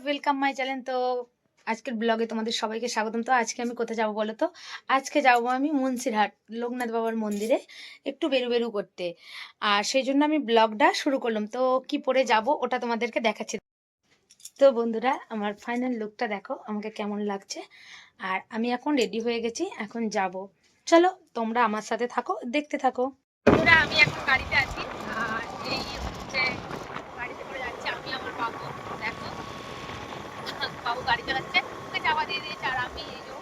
Welcome my channel. তো আজকের ব্লগে তোমাদের সবাইকে স্বাগতম। তো আজকে আমি কোথায় যাবো বলো তো? আজকে যাবো আমি মুন্সিরহাট লোকনাথ বাবার মন্দিরে একটু বেরু করতে। আর সেই জন্য আমি ব্লগটা শুরু করলাম। তো কি পরে যাব ওটা তোমাদেরকে দেখাচ্ছি। তো বন্ধুরা, আমার ফাইনাল লুকটা দেখো আমাকে কেমন লাগছে। আর আমি এখন রেডি হয়ে গেছি, এখন যাব। চলো তোমরা আমার সাথে থাকো, দেখতে থাকো। বন্ধুরা, আমি এখন গাড়িতে আছি। আর এই হচ্ছে গাড়িতে করে যাচ্ছি আমি, আমার বাবু। দেখো, বাবু গাড়ি চালাচ্ছে, ওকে চাপা দিয়ে দিয়েছে। আর আমি এই যে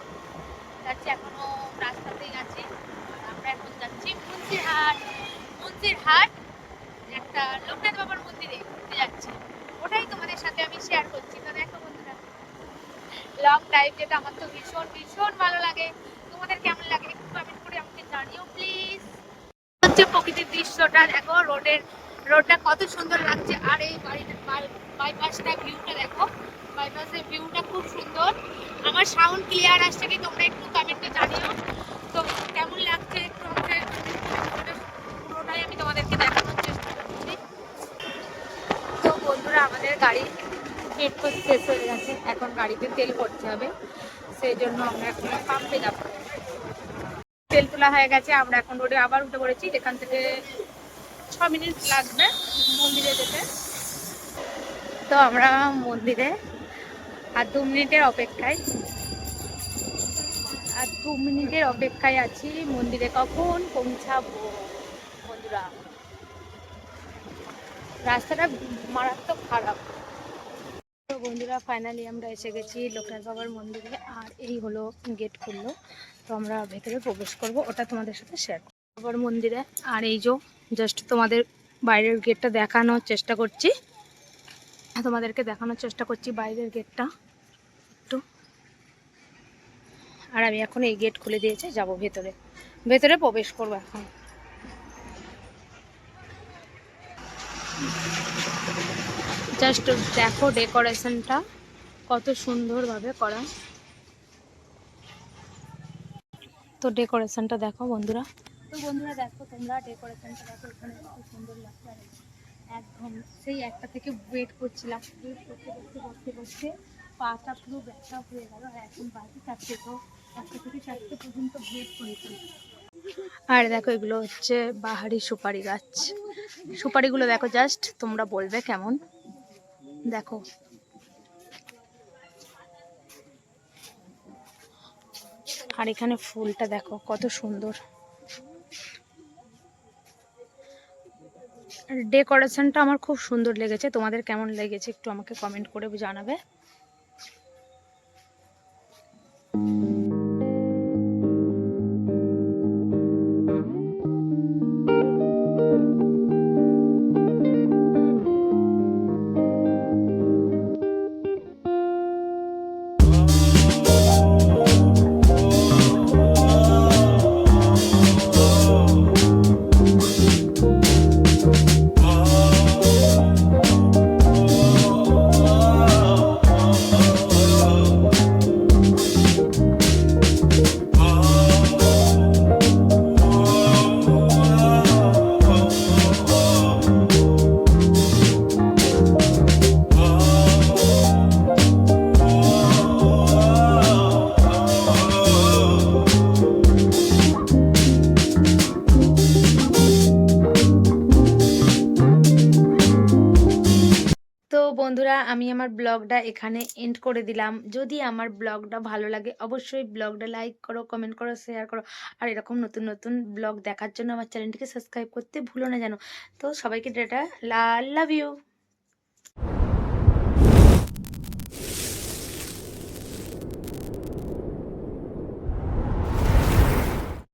যাচ্ছি, এখনো রাস্তাতেই আছি। আর আমরা এখন যাচ্ছি মুন্সিরহাট একটা লোকনাথ বাবার মন্দিরে ঘুরতে যাচ্ছি। ওটাই তোমাদের সাথে আমি শেয়ার করছি। তো দেখো বন্ধুরা, লং ড্রাইভ যেটা আমার তো ভীষণ ভীষণ ভালো লাগে। তোমাদের কেমন লাগে একটু কমেন্ট করে আমাকে জানিও প্লিজ। হচ্ছে প্রকৃতির দৃশ্যটা দেখো, রোডটা কত সুন্দর লাগছে। আর এই বাইপাসটা ভিউটা দেখো, বাইপাসের ভিউটা খুব সুন্দর। আমার সাউন্ড ক্লিয়ার আসছে কি তোমরা একটু কমেন্টে জানিও। তো কেমন লাগছে একটু আমাকে পুরোটাই আমি তোমাদেরকে দেখানোর চেষ্টা করছি। তো বন্ধুরা, আমাদের গাড়ি পেট্রোল শেষ হয়ে গেছে, এখন গাড়িতে তেল ভরতে হবে। সেই জন্য আমরা এখন পাম্পে যাবো। তেল তোলা হয়ে গেছে, আমরা এখন রোডে আবার উঠে পড়েছি। এখান থেকে 6 মিনিট লাগবে মন্দিরে যেতে। তো আমরা মন্দিরে আর 2 মিনিটের অপেক্ষায় আছি। মন্দিরে কখন পৌঁছাবো বন্ধুরা? রাস্তাটা মারাত্মক খারাপ। তো বন্ধুরা, ফাইনালি আমরা এসে গেছি লোকনাথ বাবার মন্দিরে। আর এই হলো গেট খুললো, তো আমরা ভেতরে প্রবেশ করব, ওটা তোমাদের সাথে শেয়ার করব বাবার মন্দিরে। আর এই যে জাস্ট তোমাদের বাইরের গেটটা দেখানোর চেষ্টা করছি, বাইরের গেটটা একটু। আর আমি এখন এই গেট খুলে দিয়েছে, যাব ভেতরে প্রবেশ করব এখন। জাস্ট দেখো ডেকোরেশনটা কত সুন্দরভাবে করা। তো ডেকোরেশনটা দেখো বন্ধুরা। দেখো তোমরা ডেকোরেশনটা দেখো, এখানে কত সুন্দর লাগছে। একদম সেই একটা থেকে ওয়েট করছিলাম, বসতে পাটা পুরো ব্যথা হয়ে গেল। আর এখন বাকি 4টে, তো 1টা থেকে 4টে পর্যন্ত ওয়েট করেছি। আর দেখো, এগুলো হচ্ছে বাহারি সুপারি গাছ। সুপারিগুলো দেখো, জাস্ট তোমরা বলবে কেমন। দেখো, আর এখানে ফুলটা দেখো কত সুন্দর। ডেকোরেশনটা আমার খুব সুন্দর লেগেছে। তোমাদের কেমন লেগেছে একটু আমাকে কমেন্ট করে জানাবে। তো বন্ধুরা, আমি আমার ব্লগটা এখানে এন্ড করে দিলাম। যদি আমার ব্লগটা ভালো লাগে অবশ্যই ব্লগটা লাইক করো, কমেন্ট করো, শেয়ার করো। আর এরকম নতুন নতুন ব্লগ দেখার জন্য আমার চ্যানেলটিকে সাবস্ক্রাইব করতে ভুলো না যেন। তো সবাইকে টাটা, লাভ ইউ।